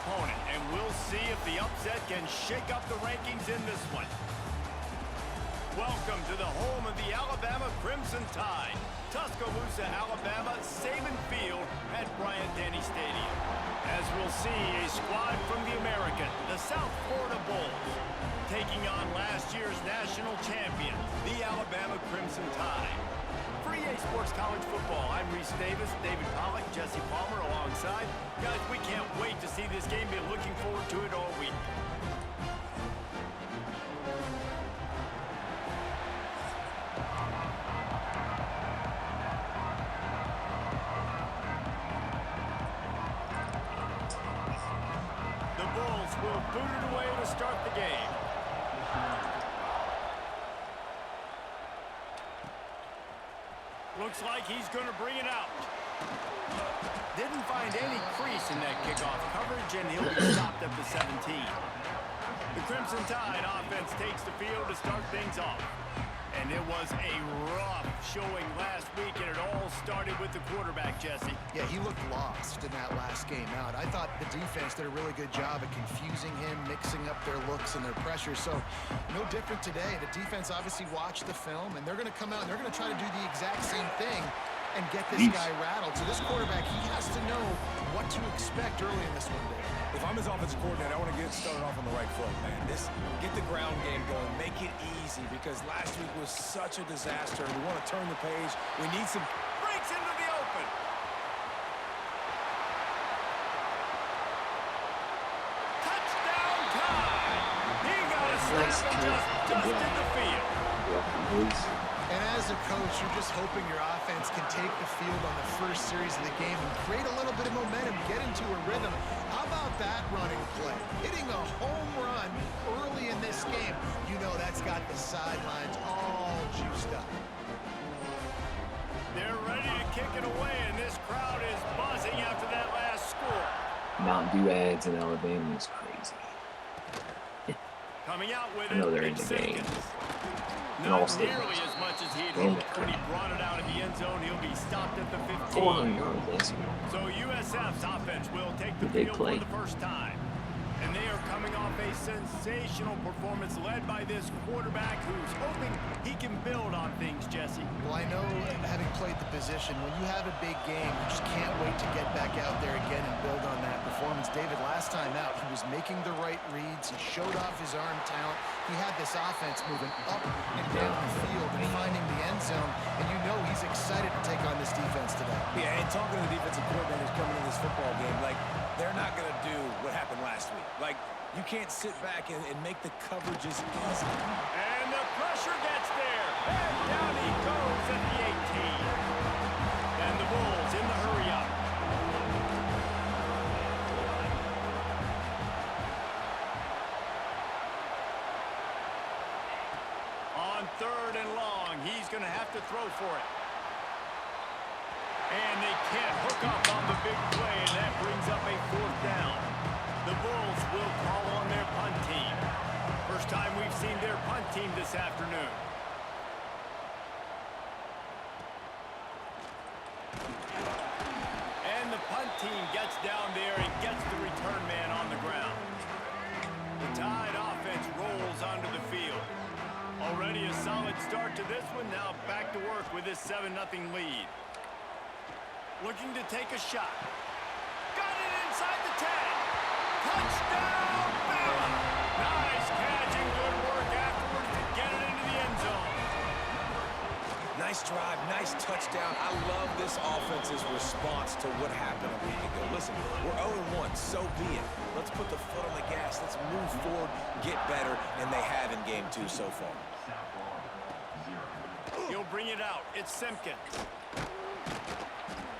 opponent, and we'll see if the upset can shake up the rankings in this one. Welcome to the home of the Alabama Crimson Tide. Tuscaloosa, Alabama, Saban Field at Bryant-Denny Stadium. As we'll see, a squad from the American, the South Florida Bulls, taking on last year's national champion, the Alabama Crimson Tide. For EA Sports College Football, I'm Reese Davis, David Pollack, Jesse Palmer alongside. Guys, we can't wait to see this game. Been looking forward to it all week. Will boot it away to start the game. Looks like he's going to bring it out. Didn't find any crease in that kickoff coverage, and he'll be stopped at the 17. The Crimson Tide offense takes the field to start things off. And it was a rough showing last week, and it all started with the quarterback, Jesse. Yeah, he looked lost in that last game out. I thought the defense did a really good job at confusing him, mixing up their looks and their pressure. So no different today. The defense obviously watched the film, and they're going to come out and they're going to try to do the exact same thing and get this guy rattled. So this quarterback, he has to know what to expect early in this one, Dave. If I'm his offensive coordinator, I want to get started off on the right foot, man. Get the ground game going, make it easy, because last week was such a disaster. We want to turn the page. We need some breaks into the open. Touchdown time. He got a snap and just dusted the field. And as a coach, you're just hoping your offense can take the field on the first series of the game and create a little bit of momentum, get into a rhythm. How about that running play? Hitting a home run early in this game. You know that's got the sidelines all juiced up. They're ready to kick it away, and this crowd is buzzing after that last score. Mountain Dew ads in Alabama is crazy. Coming out with I know it they're in the game. Not nearly as much as he'd hoped. When he brought it out of the end zone, he'll be stopped at the 15. So USF's offense will take the field for the first time. And they are coming off a sensational performance led by this quarterback who's hoping he can build on things, Jesse. Well, I know, having played the position, when you have a big game, you just can't wait to get back out there again and build on that performance. David, last time out, he was making the right reads. He showed off his arm talent. He had this offense moving up and down the field and finding the end zone. And you know he's excited to take on this defense today. Yeah, and talking to the defensive coordinators coming in this football game, like, they're not going to do what happened last week. Like, you can't sit back and make the coverages easy. And the pressure gets there. And down he goes at the 18. And the Bulls in the hurry-up. On 3rd and long, he's going to have to throw for it. And they can't hook up on the big play, and that brings up a 4th down. The Bulls will call on their punt team. First time we've seen their punt team this afternoon. And the punt team gets down there and gets the return man on the ground. The Tide offense rolls onto the field. Already a solid start to this one. Now back to work with this 7-0 lead. Looking to take a shot. Got it inside the 10. Touchdown, Bama! Nice catch and good work afterwards to get it into the end zone. Nice drive, nice touchdown. I love this offense's response to what happened a week ago. Listen, we're 0-1, so be it. Let's put the foot on the gas. Let's move forward, get better, and they have in game 2 so far. He'll bring it out. It's Simpkins.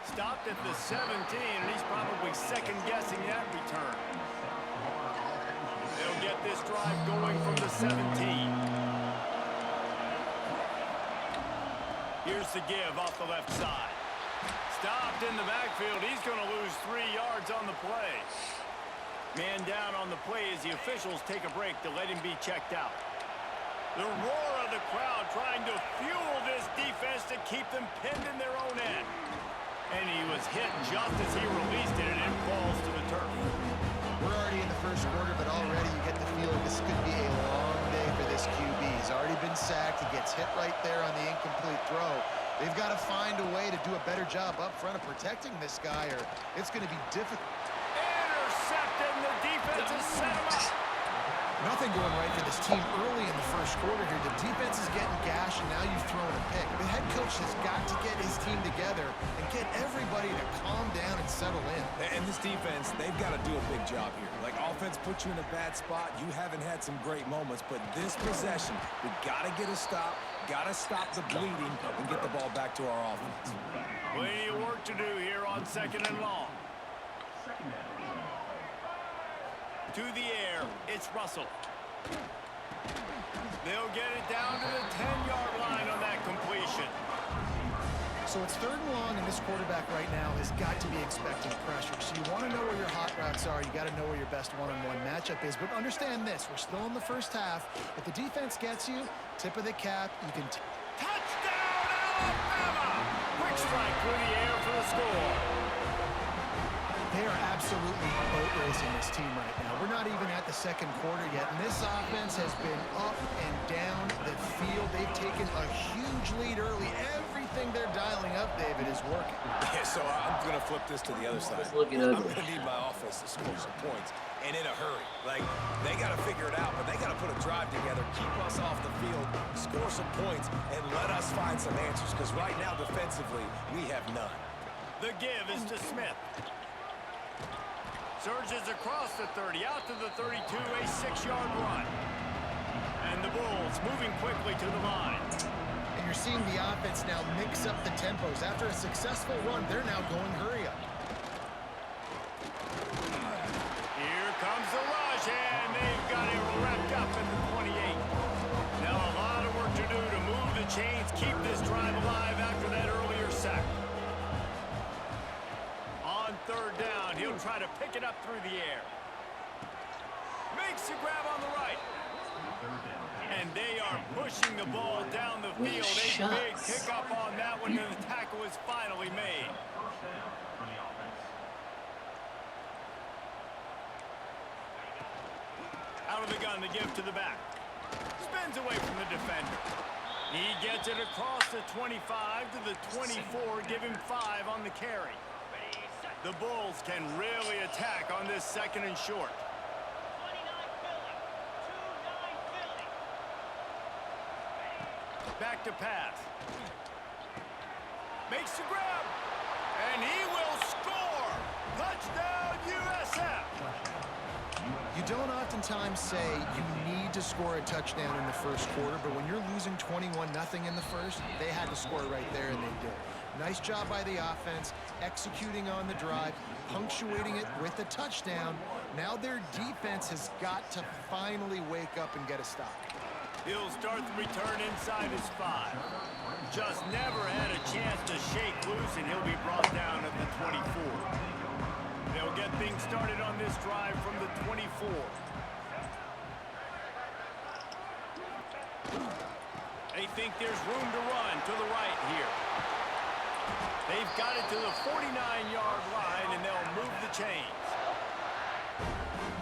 Stopped at the 17, and he's probably second-guessing that return. They'll get this drive going from the 17. Here's the give off the left side. Stopped in the backfield. He's going to lose 3 yards on the play. Man down on the play as the officials take a break to let him be checked out. The roar of the crowd trying to fuel this defense to keep them pinned in their own end. And he was hit just as he released it, and it falls to the turf. We're already in the first quarter, but already you get the feeling this could be a long day for this QB. He's already been sacked. He gets hit right there on the incomplete throw. They've got to find a way to do a better job up front of protecting this guy, or it's going to be difficult. Intercepted, and the defense has set him up. Nothing going right for this team early in the first quarter here. The defense is getting gashed, and now you've thrown a pick. The head coach has got to get his team together and get everybody to calm down and settle in. And this defense, they've got to do a big job here. Like, offense put you in a bad spot. You haven't had some great moments, but this possession, we got to get a stop, got to stop the bleeding, and get the ball back to our offense. Plenty of work to do here on 2nd and long. To the air, it's Russell. They'll get it down to the 10-yard line on that completion. So it's 3rd and long, and this quarterback right now has got to be expecting pressure. So you want to know where your hot routes are. You got to know where your best one-on-one matchup is. But understand this, we're still in the first half. If the defense gets you, tip of the cap, you can... Touchdown, Alabama! Quick strike through the air for the score. They are absolutely boat racing this team right now. We're not even at the 2nd quarter yet, and this offense has been up and down the field. They've taken a huge lead early. Everything they're dialing up, David, is working. Yeah, so I'm going to flip this to the other side. Looking I'm ugly. going to need my offense to score some points, and in a hurry. Like, they got to figure it out, but they got to put a drive together, keep us off the field, score some points, and let us find some answers, because right now, defensively, we have none. The give is to Smith. Surges across the 30, out to the 32, a 6-yard run. And the Bulls moving quickly to the line. And you're seeing the offense now mix up the tempos. After a successful run, they're now going hurry up. Here comes the rush, and they've got it wrapped up at the 28. Now a lot of work to do to move the chains, keep this drive alive after that earlier sack. On 3rd down, he'll try to pick it up through the air. Makes the grab on the right. And they are pushing the ball down the field. A big pickup on that one, and the tackle is finally made. Out of the gun, the give to the back. Spins away from the defender. He gets it across the 25 to the 24, give him 5 on the carry. The Bulls can really attack on this 2nd and short. Back to pass. Makes the grab. And he will score. Touchdown, USF. You don't oftentimes say you need to score a touchdown in the first quarter, but when you're losing 21-0 in the first, they had to score right there, and they did. Nice job by the offense, executing on the drive, punctuating it with a touchdown. Now their defense has got to finally wake up and get a stop. He'll start the return inside his 5. Just never had a chance to shake loose, and he'll be brought down at the 24. They'll get things started on this drive from the 24. They think there's room to run to the right here. They've got it to the 49-yard line, and they'll move the chains.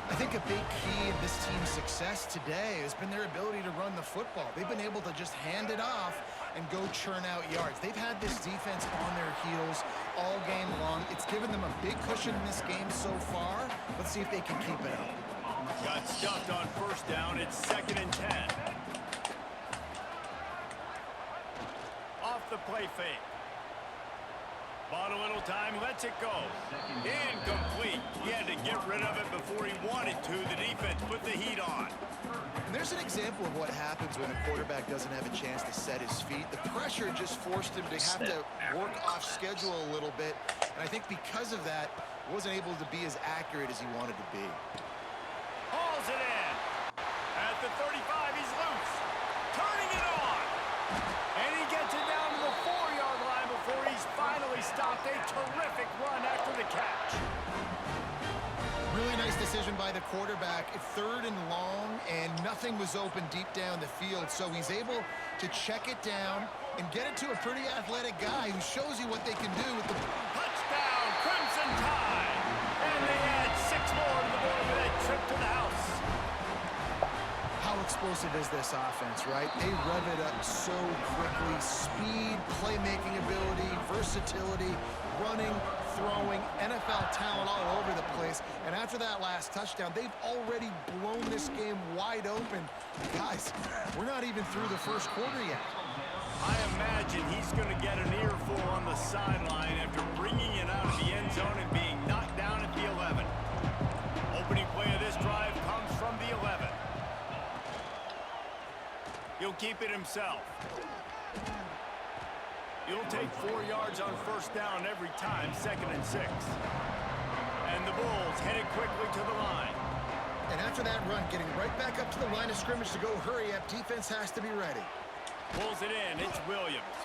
I think a big key in this team's success today has been their ability to run the football. They've been able to just hand it off and go churn out yards. They've had this defense on their heels all game long. It's given them a big cushion in this game so far. Let's see if they can keep it up. Got stuffed on 1st down. It's 2nd and 10. Off the play fake. Bought a little time, lets it go. Incomplete. He had to get rid of it before he wanted to. The defense put the heat on. And there's an example of what happens when a quarterback doesn't have a chance to set his feet. The pressure just forced him to have to work off schedule a little bit. And I think because of that, wasn't able to be as accurate as he wanted to be. Hauls it in. At the 35, he's loose. Turning it on. And he gets it down to the 4-yard line before he's finally stopped. A terrific run after the catch. Really nice decision by the quarterback. 3rd and long, and nothing was open deep down the field. So he's able to check it down and get it to a pretty athletic guy who shows you what they can do with the... Touchdown, Crimson Tide. And they add 6 more to the board with a the house. How explosive is this offense, right? They rev it up so quickly. Speed, playmaking ability, versatility, running, throwing, NFL talent all over the place. And after that last touchdown, they've already blown this game wide open. Guys, we're not even through the first quarter yet. I imagine he's going to get an earful on the sideline after bringing it out of the end zone and being knocked down at the 11. Opening play of this drive comes from the 11. He'll keep it himself. He'll take 4 yards on first down every time, 2nd and 6. And the Bulls headed quickly to the line. And after that run, getting right back up to the line of scrimmage to go hurry up, defense has to be ready. Pulls it in. It's Williams.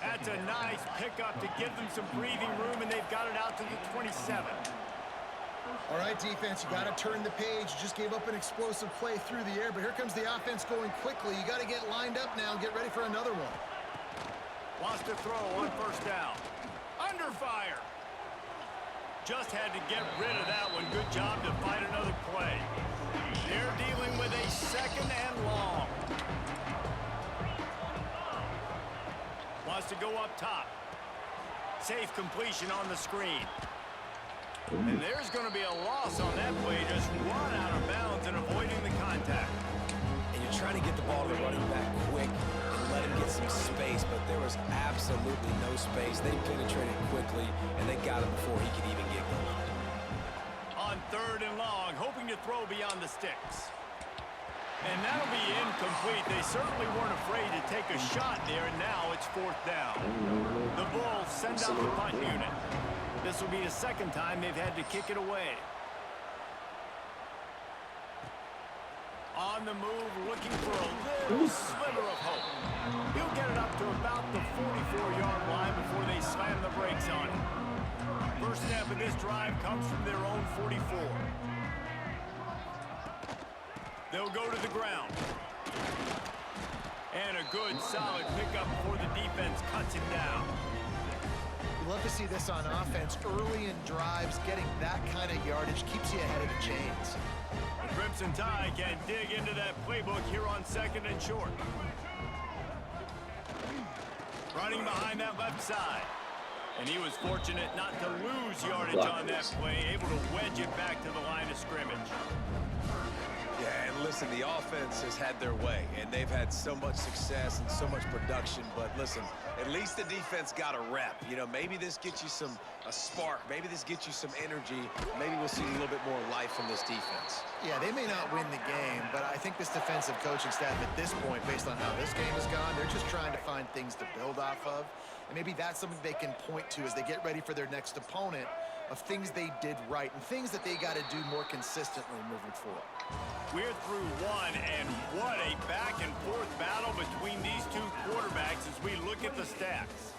That's a nice pickup to give them some breathing room, and they've got it out to the 27. All right, defense, you got to turn the page. You just gave up an explosive play through the air, but here comes the offense going quickly. You got to get lined up now and get ready for another one. Wants to throw on first down. Under fire. Just had to get rid of that one. Good job to find another play. They're dealing with a 2nd and long. Wants to go up top. Safe completion on the screen. And there's going to be a loss on that play. Just run out of bounds and avoiding the contact. And you're trying to get the ball to the running back quick and let him get some space, but there was absolutely no space. They penetrated quickly, and they got him before he could even get going. On 3rd and long, hoping to throw beyond the sticks. And that'll be incomplete. They certainly weren't afraid to take a shot there, and now it's 4th down. The Bulls send out the punt unit. This will be the 2nd time they've had to kick it away. On the move, looking for a little sliver of hope. He'll get it up to about the 44-yard line before they slam the brakes on it. First snap of this drive comes from their own 44. They'll go to the ground. And a good, solid pickup before the defense cuts him down. Love to see this on offense. Early in drives, getting that kind of yardage keeps you ahead of the chains. The Crimson Tide can dig into that playbook here on 2nd and short. Running behind that left side. And he was fortunate not to lose yardage on that play, able to wedge it back to the line of scrimmage. Yeah, and listen, the offense has had their way, and they've had so much success and so much production. But listen, at least the defense got a rep. You know, maybe this gets you a spark. Maybe this gets you some energy. Maybe we'll see a little bit more life from this defense. Yeah, they may not win the game, but I think this defensive coaching staff at this point, based on how this game has gone, they're just trying to find things to build off of. And maybe that's something they can point to as they get ready for their next opponent, of things they did right and things that they got to do more consistently moving forward. We're through one, and what a back-and-forth battle between these two quarterbacks as we look at the stats.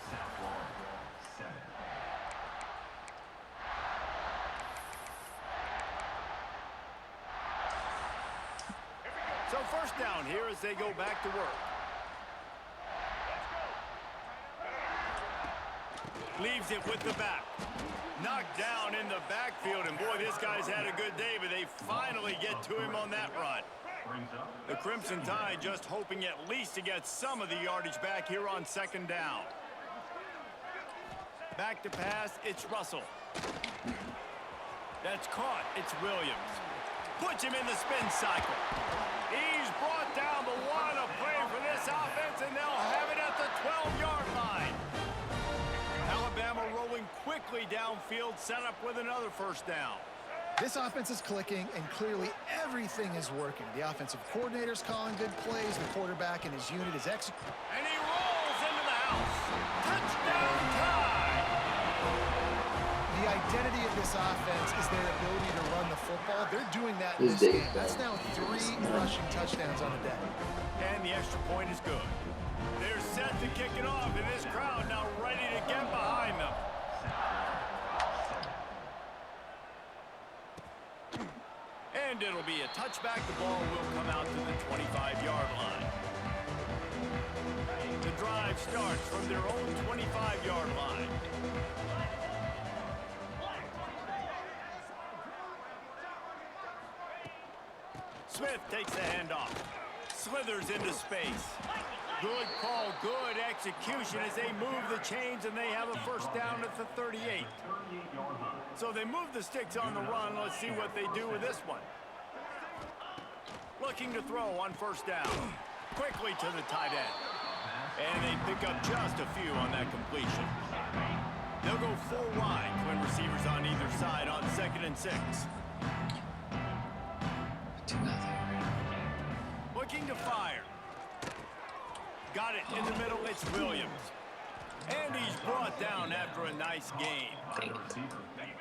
So first down here as they go back to work. Leaves it with the back. Knocked down in the backfield, and boy, this guy's had a good day, but they finally get to him on that run. The Crimson Tide just hoping at least to get some of the yardage back here on 2nd down. Back to pass, it's Russell. That's caught, it's Williams. Puts him in the spin cycle. He's brought down, but what a play for this offense, and they'll have it at the 12-yard line. Alabama rolling quickly downfield, set up with another first down. This offense is clicking, and clearly everything is working. The offensive coordinator's calling good plays. The quarterback and his unit is executing. And he rolls into the house. Touchdown Tide! The identity of this offense is their ability to run the football. They're doing that in this game. That's now 3 rushing touchdowns on the day. And the extra point is good. They're set to kick it off, and this crowd now ready to get behind them. And it'll be a touchback. The ball will come out to the 25-yard line. The drive starts from their own 25-yard line. takes the handoff. Slithers into space. Good call, good execution as they move the chains, and they have a first down at the 38. So they move the sticks on the run. Let's see what they do with this one. Looking to throw on first down. Quickly to the tight end. And they pick up just a few on that completion. They'll go full wide. Twin receivers on either side on 2nd and 6. Looking to fire. Got it in the middle. It's Williams. And he's brought down after a nice game.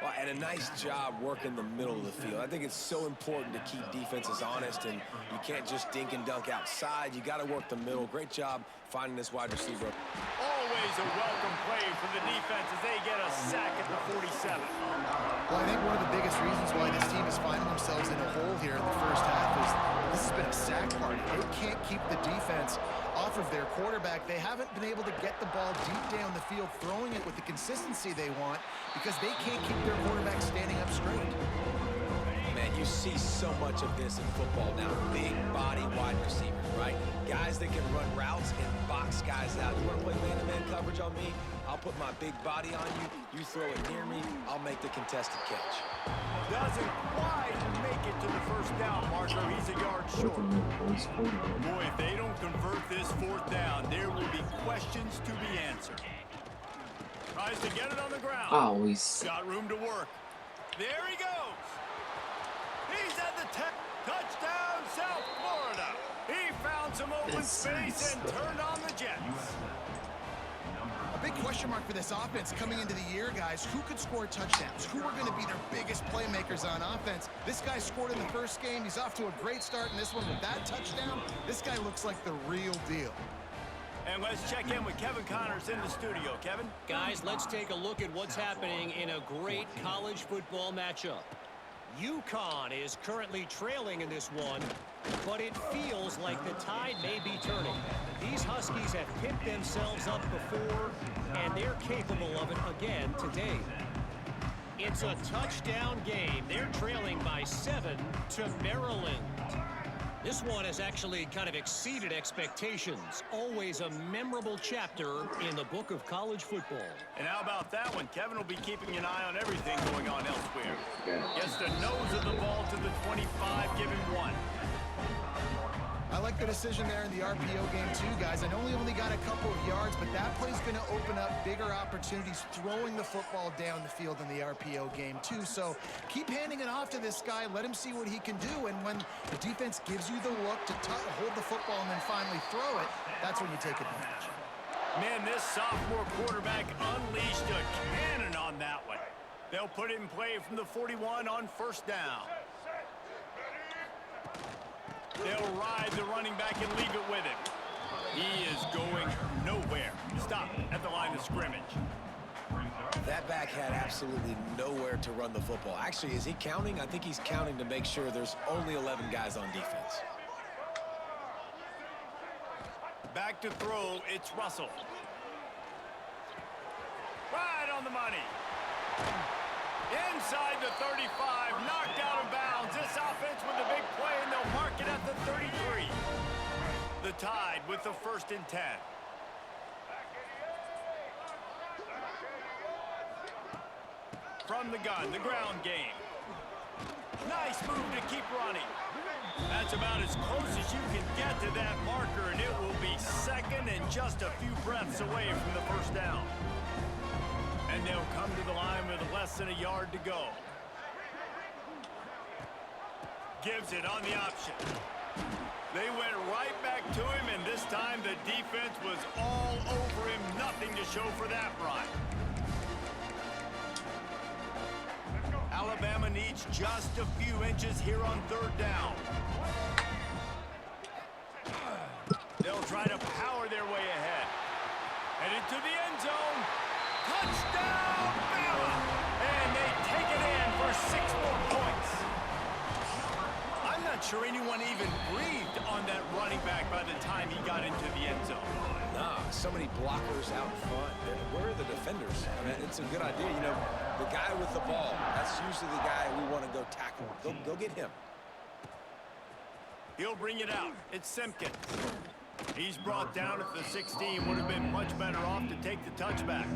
Well, and a nice job working the middle of the field. I think it's so important to keep defenses honest, and you can't just dink and dunk outside. You got to work the middle. Great job finding this wide receiver. Always a welcome play for the defense as they get a sack at the 47. Well, I think one of the biggest reasons why this team is finding themselves in a hole here in the first half is this has been a sack party. They can't keep the defense off of their quarterback. They haven't been able to get the ball deep down the field, throwing it with the consistency they want because they can't keep their quarterback standing up straight. Man, you see so much of this in football now. Big body wide receivers, right? Guys that can run routes and box guys out. You want to play man-to-man coverage on me? I'll put my big body on you. You throw it near me, I'll make the contested catch. Doesn't quite make it to the first down marker. He's a yard short. Boy, if they don't convert this 4th down, there will be questions to be answered. Tries to get it on the ground. Always. Got room to work. There he goes. He's at the touchdown, South Florida. He found some open space and turned on the Jets. A big question mark for this offense coming into the year, guys. Who could score touchdowns? Who are going to be their biggest playmakers on offense? This guy scored in the first game. He's off to a great start in this one with that touchdown. This guy looks like the real deal. And let's check in with Kevin Connors in the studio. Kevin? Guys, let's take a look at what's happening in a great college football matchup. UConn is currently trailing in this one, but it feels like the tide may be turning. These Huskies have picked themselves up before, and they're capable of it again today. It's a touchdown game. They're trailing by 7 to Maryland. This one has actually kind of exceeded expectations. Always a memorable chapter in the book of college football. And how about that one? Kevin will be keeping an eye on everything going on elsewhere. Gets the nose of the ball to the 25, giving 1. I like the decision there in the RPO game too, guys. I know he only got a couple of yards, but that play's going to open up bigger opportunities throwing the football down the field in the RPO game too. So keep handing it off to this guy. Let him see what he can do. And when the defense gives you the look to hold the football and then finally throw it, that's when you take advantage. Man, this sophomore quarterback unleashed a cannon on that one. They'll put it in play from the 41 on first down. They'll ride the running back and leave it with him. He is going nowhere. Stop at the line of scrimmage. That back had absolutely nowhere to run the football. Actually, is he counting? I think he's counting to make sure there's only 11 guys on defense. Back to throw, it's Russell. Right on the money. Inside the 35, knocked out of bounds. This offense with a big play, and they'll mark it at the 33. The Tide with the 1st and 10. From the gun, the ground game. Nice move to keep running. That's about as close as you can get to that marker, and it will be 2nd and just a few breaths away from the first down. And they'll come to the line with less than a yard to go. Gives it on the option. They went right back to him, and this time the defense was all over him. Nothing to show for that run. Alabama needs just a few inches here on 3rd down. They'll try to power their way ahead. And into the end zone. Touchdown, Bama! And they take it in for 6 more points. I'm not sure anyone even breathed on that running back by the time he got into the end zone. Nah, so many blockers out front. Where are the defenders? I mean, it's a good idea. You know, the guy with the ball, that's usually the guy we want to go tackle. Go get him. He'll bring it out. It's Simpkins. He's brought down at the 16. Would have been much better off to take the touchback.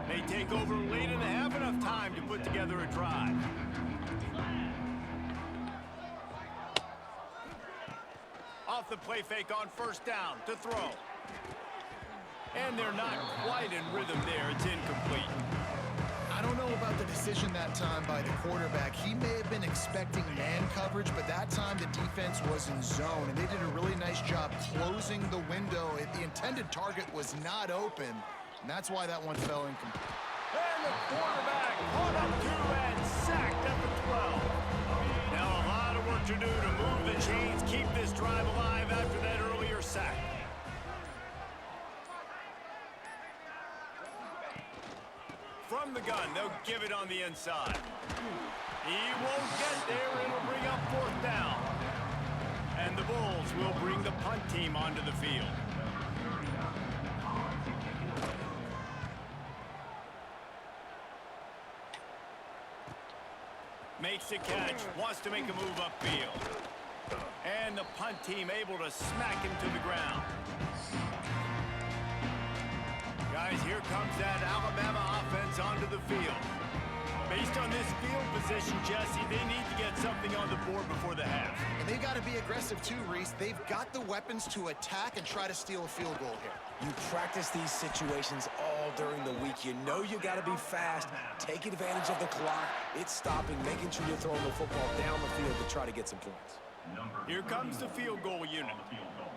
They take over late and they have enough time to put together a drive. Off the play fake on first down to throw. And they're not quite in rhythm there. It's incomplete. I don't know about the decision that time by the quarterback. He may have been expecting man coverage, but that time the defense was in zone, and they did a really nice job closing the window. The intended target was not open, and that's why that one fell incomplete. And the quarterback caught up to and sacked at the 12. Now a lot of work to do to move the chains, keep this drive alive after that earlier sack. From the gun, they'll give it on the inside. He won't get there. It'll bring up fourth down. And the Bulls will bring the punt team onto the field. Makes the catch, wants to make a move upfield. And the punt team able to smack him to the ground. Guys, here comes that Alabama offense onto the field. Based on this field position, Jesse, they need to get something on the board before the half. And they've got to be aggressive too, Reese. They've got the weapons to attack and try to steal a field goal here. You practice these situations all during the week. You know you got to be fast, take advantage of the clock. It's stopping, making sure you're throwing the football down the field to try to get some points. Here comes the field goal unit.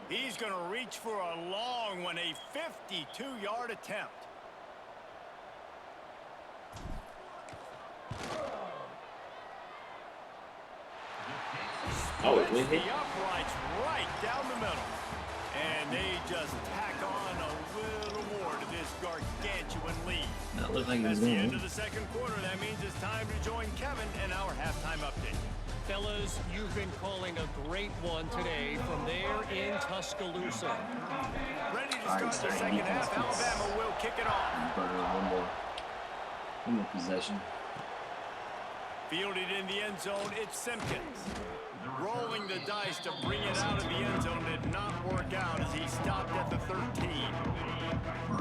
He's going to reach for a long one, a 52-yard attempt. Oh, it Splits went the hit? uprights right down the middle. And they just tack on a little more to this gargantuan lead. That looked like it was That's the going end in. of the second quarter. That means it's time to join Kevin in our halftime update. Fellas, you've been calling a great one today from there in Tuscaloosa. Ready to start the second half. Alabama will kick it off. One more possession. Fielded in the end zone, it's Simpkins. Rolling the dice to bring it out of the end zone did not work out as he stopped at the 13.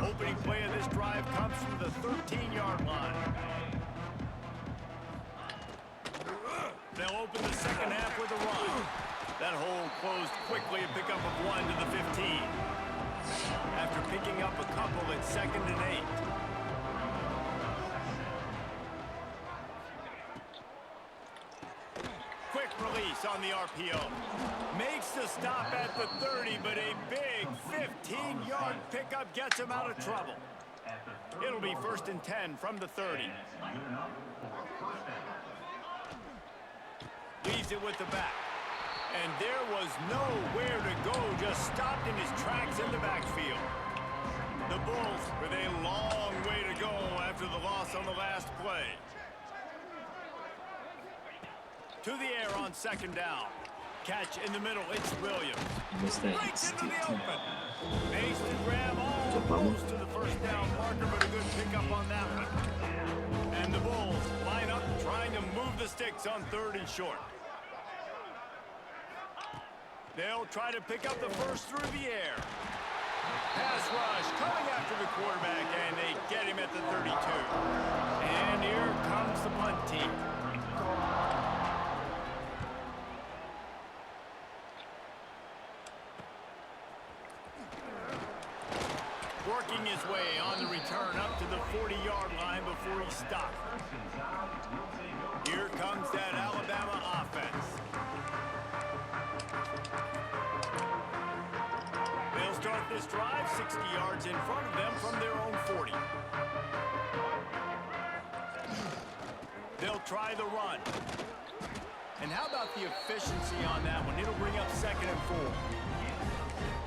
Opening play of this drive comes from the 13-yard line. They'll open the second half with a run. That hole closed quickly, a pickup of 1 to the 15. After picking up a couple, it's 2nd and 8. Quick release on the RPO. Makes the stop at the 30, but a big 15-yard pickup gets him out of trouble. It'll be 1st and 10 from the 30. Leaves it with the back. And there was nowhere to go, just stopped in his tracks in the backfield. The Bulls with a long way to go after the loss on the last play. To the air on 2nd down. Catch in the middle, it's Williams. Missed that. Breaks into the open. Makes the grab almost to the 1st down marker, but a good pickup on that one. And the Bulls line up trying to move the sticks on 3rd and short. They'll try to pick up the first through the air. Pass rush coming after the quarterback, and they get him at the 32. And here comes the punt team. Working his way on the return up to the 40-yard line before he stopped. Here comes that Alabama offense. They'll start this drive 60 yards in front of them from their own 40. They'll try the run. And how about the efficiency on that one? It'll bring up 2nd and 4.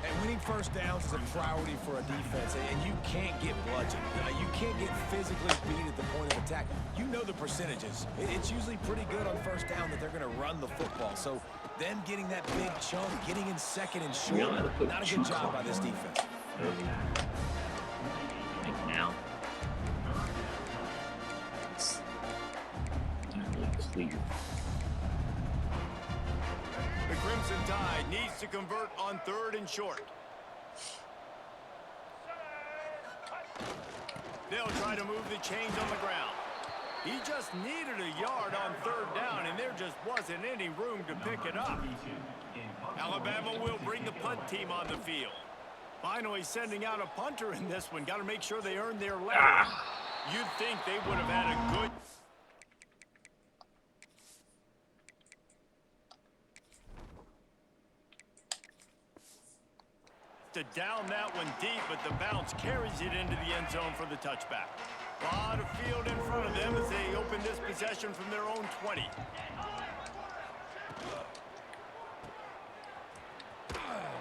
And winning first downs is a priority for a defense, and you can't get bludgeoned. You can't get physically beat at the point of attack. You know the percentages. It's usually pretty good on 1st down that they're going to run the football. So them getting that big chunk, getting in 2nd and short, not a good job by this defense. Like now. It's not really clear. The Crimson Tide needs to convert on 3rd and short. They'll try to move the chains on the ground. He just needed a yard on 3rd down, and there just wasn't any room to pick it up. Alabama will bring the punt team on the field. Finally sending out a punter in this one. Got to make sure they earn their letter. You'd think they would have had a good... to down that one deep, but the bounce carries it into the end zone for the touchback. A lot of field in front of them as they open this possession from their own 20.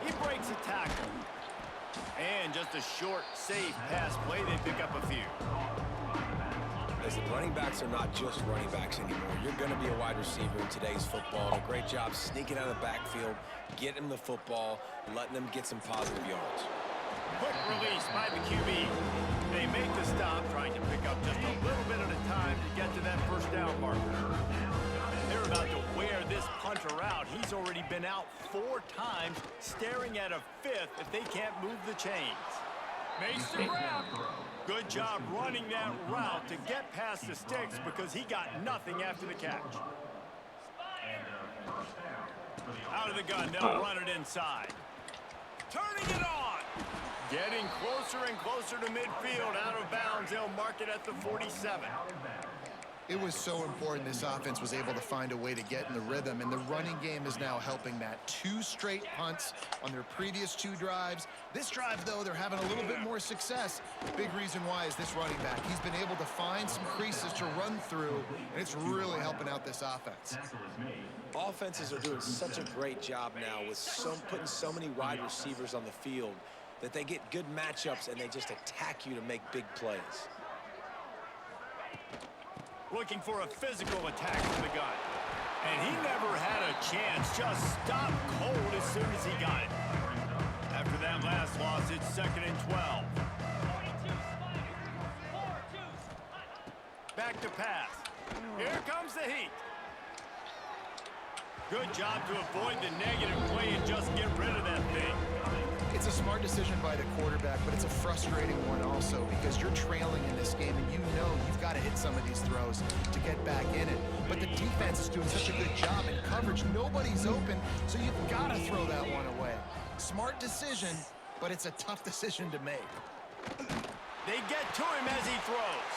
He breaks a tackle. And just a short, safe pass play. They pick up a few. Listen, running backs are not just running backs anymore. You're going to be a wide receiver in today's football. And a great job sneaking out of the backfield, getting them the football, and letting them get some positive yards. Quick release by the QB. They make the stop, trying to pick up just a little bit at a time to get to that 1st down marker. They're about to wear this punter out. He's already been out 4 times, staring at a 5th if they can't move the chains. Makes the grab. Good job running that route to get past the sticks because he got nothing after the catch. Out of the gun, they'll run it inside. Turning it on. Getting closer and closer to midfield. Out of bounds, they'll mark it at the 47. It was so important this offense was able to find a way to get in the rhythm, and the running game is now helping that. 2 straight punts on their previous 2 drives. This drive, though, they're having a little bit more success. Big reason why is this running back. He's been able to find some creases to run through, and it's really helping out this offense. Offenses are doing such a great job now with putting so many wide receivers on the field that they get good matchups and they just attack you to make big plays. Looking for a physical attack from the gun. And he never had a chance. Just stopped cold as soon as he got it. After that last loss, it's 2nd and 12. Back to pass. Here comes the heat. Good job to avoid the negative play and just get rid of that thing. It's a smart decision by the quarterback, but it's a frustrating one also because you're trailing in this game and you know you've got to hit some of these throws to get back in it. But the defense is doing such a good job in coverage. Nobody's open, so you've got to throw that one away. Smart decision, but it's a tough decision to make. They get to him as he throws.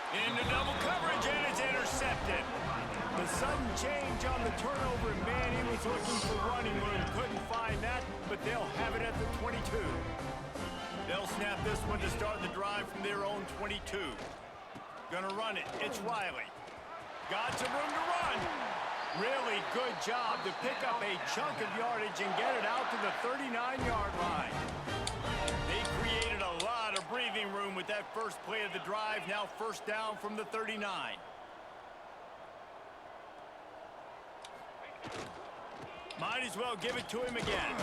Into double coverage, and it's intercepted. The sudden change on the turnover, and man, he was looking for running room. Couldn't find that, but they'll have it at the 22. They'll snap this one to start the drive from their own 22. Gonna run it. It's Riley. Got some room to run. Really good job to pick up a chunk of yardage and get it out to the 39-yard line. They created a lot of breathing room with that first play of the drive. Now 1st down from the 39. Might as well give it to him again.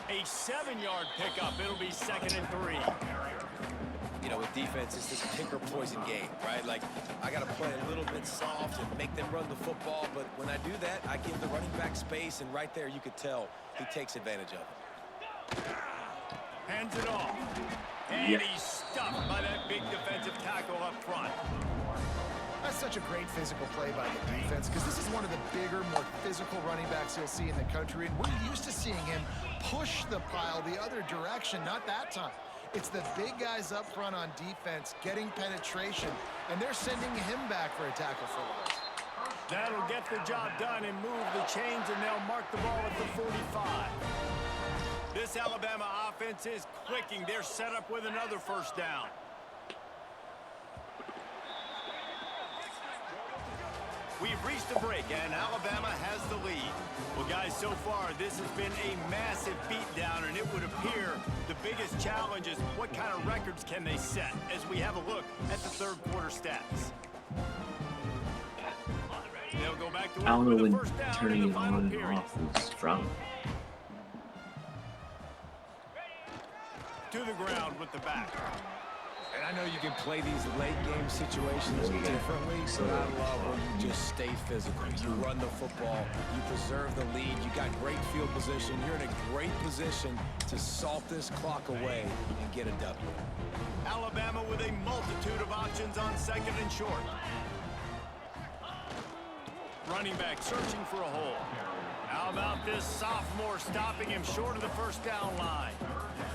A 7-yard pickup. It'll be 2nd and 3. You know, with defense, it's this pick or poison game, right? Like, I got to play a little bit soft and make them run the football, but when I do that, I give the running back space, and right there you could tell he takes advantage of it. Hands it off. And he's stuffed by that big defensive tackle up front. That's such a great physical play by the defense because this is one of the bigger, more physical running backs you'll see in the country, and we're used to seeing him push the pile the other direction, not that time. It's the big guys up front on defense getting penetration, and they're sending him back for a tackle for loss. That'll get the job done and move the chains, and they'll mark the ball at the 45. This Alabama offense is clicking. They're set up with another 1st down. We've reached a break, and Alabama has the lead. Well, guys, so far, this has been a massive beatdown, and it would appear the biggest challenge is what kind of records can they set as we have a look at the 3rd quarter stats. They'll go back to I don't know with a when 1st down turning in it the on final and period. off is from. To the ground with the back. And I know you can play these late game situations differently, but I love when you just stay physical. You run the football, you preserve the lead, you got great field position. You're in a great position to salt this clock away and get a W. Alabama with a multitude of options on second and short. Running back searching for a hole. How about this sophomore stopping him short of the first down line?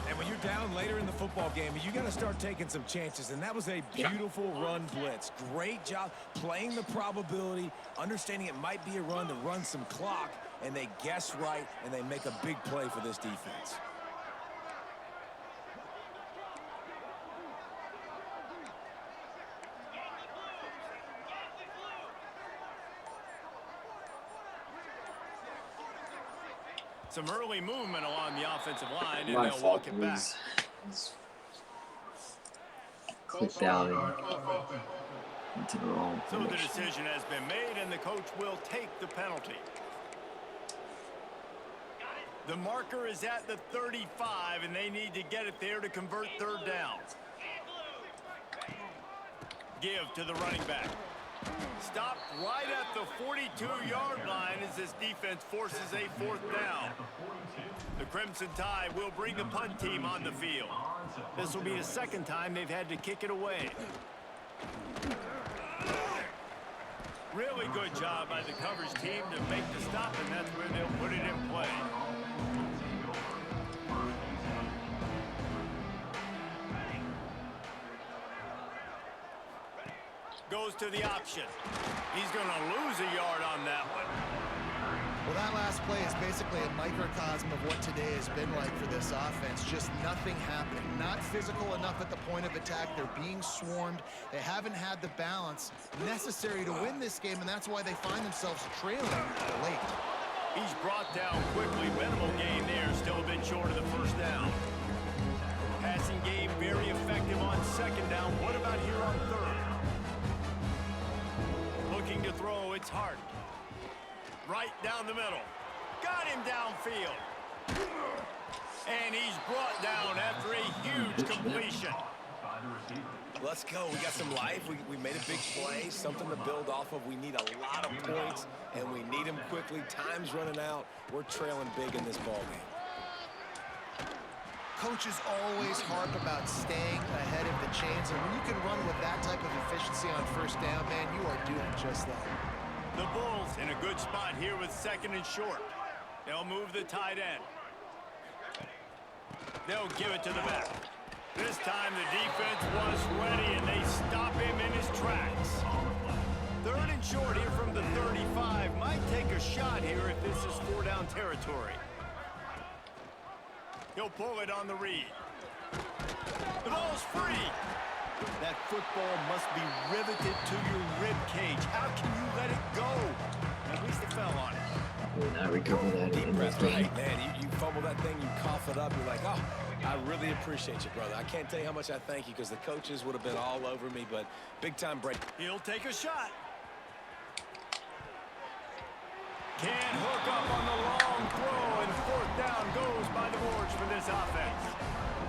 And when you're down later in the football game, you got to start taking some chances. And that was a beautiful run blitz. Great job playing the probability, understanding it might be a run to run some clock, and they guess right, and they make a big play for this defense. Some early movement along the offensive line, and My they'll fault. walk it back. Clicked out into the wrong So the direction. decision has been made, and the coach will take the penalty. The marker is at the 35, and they need to get it there to convert third down. Give to the running back. Stopped right at the 42-yard line as this defense forces a fourth down. The Crimson Tide will bring the punt team on the field. This will be the second time they've had to kick it away. Really good job by the coverage team to make the stop, and that's where they'll put it in play. Goes to the option. He's going to lose a yard on that one. Well, that last play is basically a microcosm of what today has been like for this offense. Just nothing happening. Not physical enough at the point of attack. They're being swarmed. They haven't had the balance necessary to win this game, and that's why they find themselves trailing late. He's brought down quickly. Minimal gain there. Still a bit short of the first down. Passing game very effective on second down. What about here on third? Looking to throw, it's Hart. Right down the middle. Got him downfield. And he's brought down after a huge completion. Let's go. We got some life. We made a big play, something to build off of. We need a lot of points, and we need them quickly. Time's running out. We're trailing big in this ball game. Coaches always harp about staying ahead of the chains, and when you can run with that type of efficiency on first down, man, you are doing just that. The Bulls in a good spot here with second and short. They'll move the tight end. They'll give it to the back. This time the defense was ready, and they stop him in his tracks. Third and short here from the 35. Might take a shot here if this is four-down territory. He'll pull it on the read. The ball's free. That football must be riveted to your rib cage. How can you let it go? At least it fell on it. Will not recover that Deep in this breath, game. right, man. You fumble that thing, you cough it up. You're like, oh, I really appreciate you, brother. I can't tell you how much I thank you because the coaches would have been all over me, but big-time break. He'll take a shot. Can't hook up on the long throw, and fourth down goes by the boards for this offense.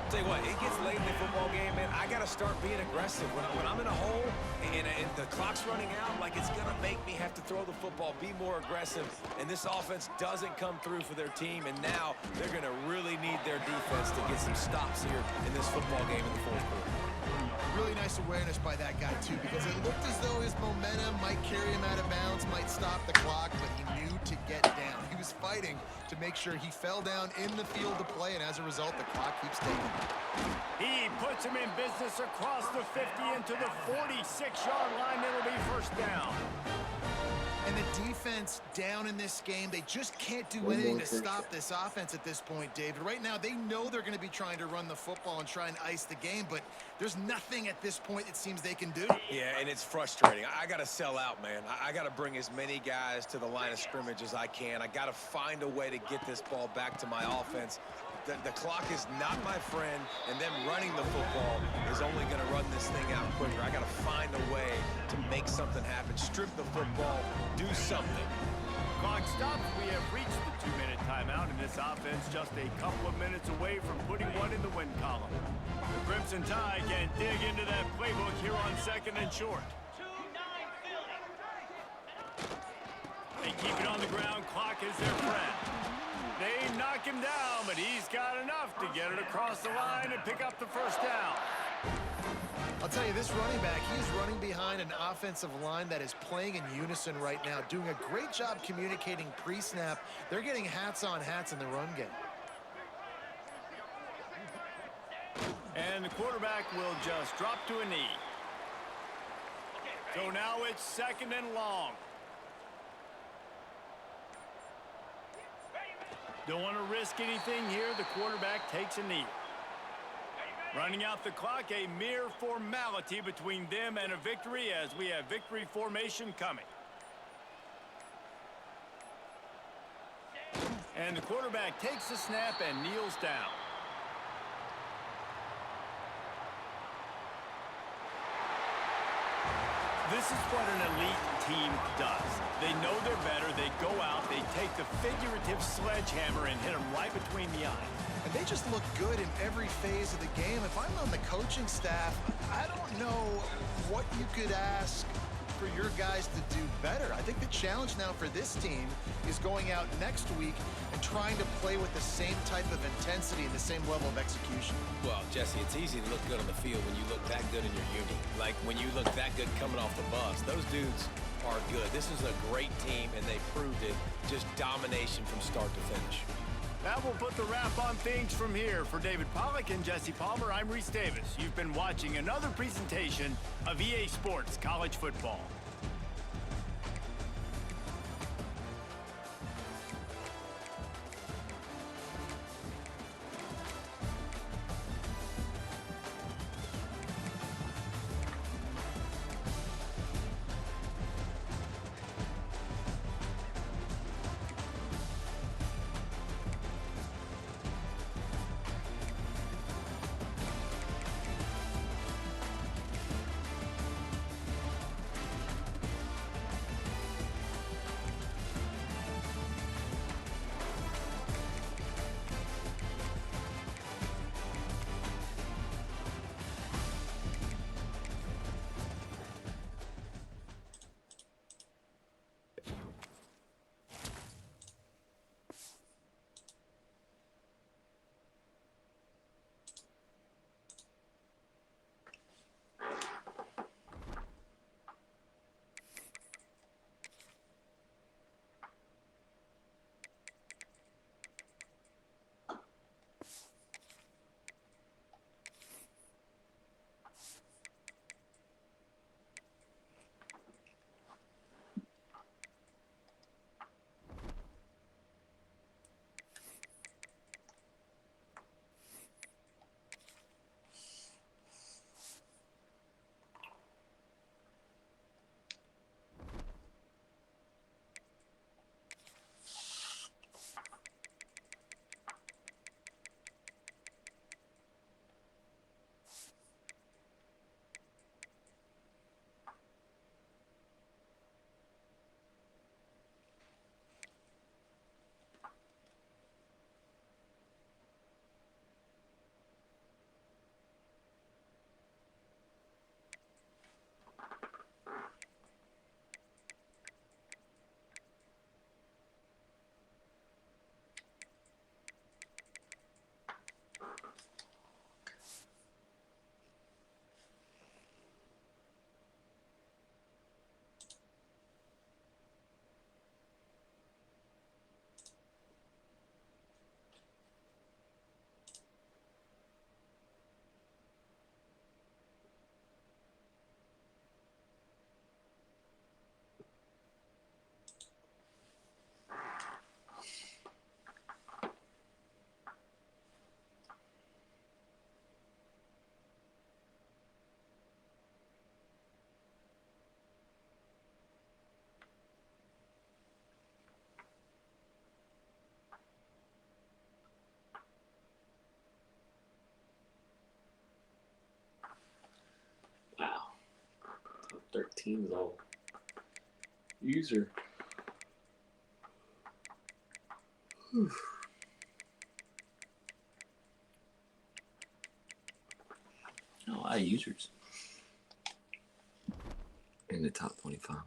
Tell you what, it gets late in the football game, man. I got to start being aggressive. When I'm in a hole and the clock's running out, like it's going to make me have to throw the football, be more aggressive. And this offense doesn't come through for their team, and now they're going to really need their defense to get some stops here in this football game in the fourth quarter. Really nice awareness by that guy, too, because it looked as though his momentum might carry him out of bounds, might stop the clock, but he knew to get down. He was fighting to make sure he fell down in the field to play, and as a result, the clock keeps ticking. He puts him in business across the 50 into the 46-yard line. It'll be first down. And the defense down in this game, they just can't do anything to stop this offense at this point, David. Right now, they know they're going to be trying to run the football and try and ice the game, but there's nothing at this point it seems they can do. Yeah, and it's frustrating. I got to sell out, man. I got to bring as many guys to the line of scrimmage as I can. I got to find a way to get this ball back to my offense. The clock is not my friend, and them running the football is only going to run this thing out quicker. I got to find a way to make something happen. Strip the football, do something. Clock stops. We have reached the 2-minute timeout, and this offense just a couple of minutes away from putting one in the win column. The Crimson Crimson Tide can dig into that playbook here on 2nd and short. They keep it on the ground. Clock is their friend. They knock him down, but he's got enough to get it across the line and pick up the first down. I'll tell you, this running back, he's running behind an offensive line that is playing in unison right now, doing a great job communicating pre-snap. They're getting hats on hats in the run game. And the quarterback will just drop to a knee. So now it's 2nd and long. Don't want to risk anything here. The quarterback takes a knee. Running out the clock, a mere formality between them and a victory as we have victory formation coming. And the quarterback takes the snap and kneels down. This is what an elite team does. They know they're better. They go out, they take the figurative sledgehammer and hit them right between the eyes. And they just look good in every phase of the game. If I'm on the coaching staff, I don't know what you could ask for your guys to do better. I think the challenge now for this team is going out next week and trying to play with the same type of intensity and the same level of execution. Well, Jesse, it's easy to look good on the field when you look that good in your uni. Like when you look that good coming off the bus. Those dudes are good. This is a great team, and they proved it. Just domination from start to finish. That will put the wrap on things from here. For David Pollack and Jesse Palmer, I'm Reese Davis. You've been watching another presentation of EA Sports College Football. Wow. Top 13 is all user. Whew. lot of users in the top 25.